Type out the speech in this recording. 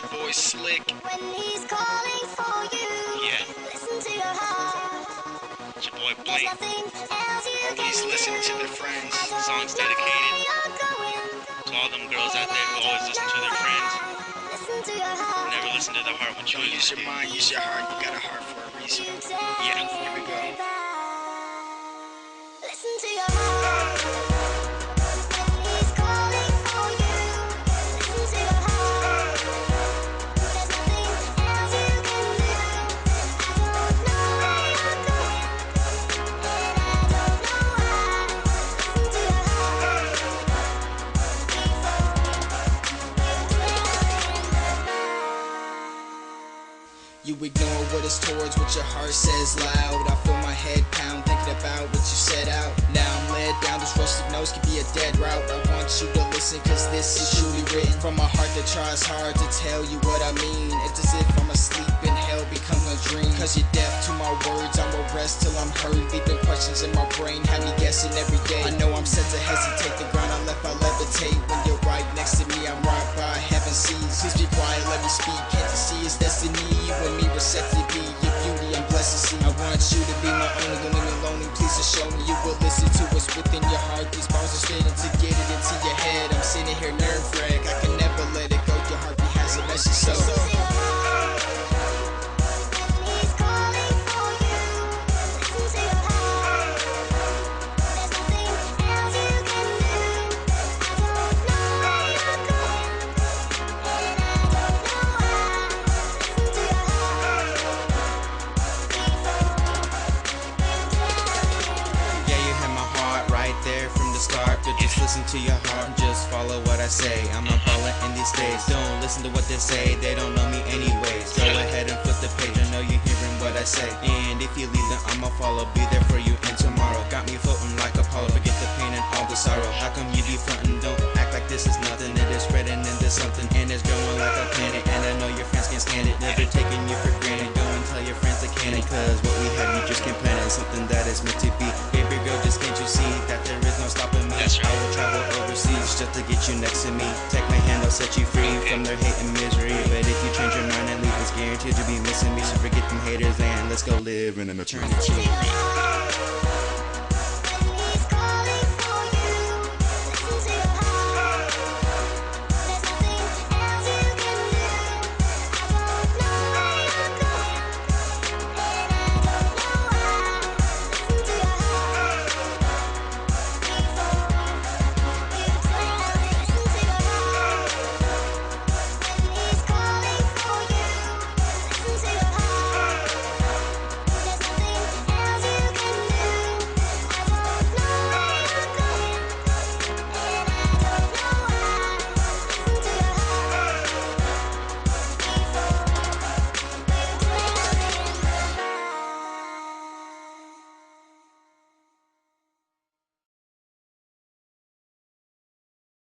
your boy Slick. When he's calling for you, Yeah, listen to your heart. it's your boy There's Blink. nothing else you Always can listen do. to their friends. I don't Songs know dedicated where you're going, to all them girls out and there who I always don't listen to know their friends. why. Listen to your heart. Never listen to the heart when you Don't use used your to. mind, use your heart. You got a heart for a reason. You tell Yeah, me here we go. goodbye. Listen to your heart. When he's calling for you, listen to your heart. There's nothing else you can do. I don't know where you're going, and I don't know why. Listen to your heart before You ignore what it's towards, what your heart says loud. I feel my head pound, thinking about what you set out. Now I'm led down this rustic nose, could be a dead route. I want you to listen, cause this is truly written from a heart that tries hard to tell you what I mean. It's as if I'm asleep and hell become a dream. Cause you're deaf to my words, I'ma rest till I'm heard. Leaving questions in my brain, have me guessing every day. I know I'm set to hesitate, the ground I left I levitate. When you're right next to me, I'm right by heaven seas. Please be quiet, let me speak, can't you see it's destiny? You and me receptive, be your beauty, I'm blessed to see. I want you to be my only, don't leave me lonely. Please just show me you will listen to what's within your heart. These bars are spitting to get it into your head. I'm sitting here nerve wreck, I can never let it go. Your heartbeat has a message, so Listen to your heart. When he's calling for you, listen to your heart. There's nothing else you can do. I don't know where you're going, and I don't know why. Listen to your heart before Yeah, you had my heart right there from the start. But just listen to your heart and just follow what I say. I'm a baller in these days. Don't listen to what they say, they don't know me anyways. Go ahead and flip the page, I know you're hearing what I say. And if you leave, then I'ma follow, be there for you in tomorrow. Got me floating like Apollo, forget the pain and all the sorrow. How come you be frontin'? Don't act like this is nothing. It is spreading into something, and it's growing like a planet. And I know your friends can't stand it, never taking you for granted. Go and tell your friends they can't, cause what we have, you just can't plan it. Something that is meant to be. Baby girl, just can't you see that there is no stopping me? That's right. I will travel overseas just to get you next to me. Take my hand, I'll set you free from their hate and misery. But if you change your mind and leave, it's guaranteed to be missing me. So forget them haters and let's go live in an eternity. to your heart.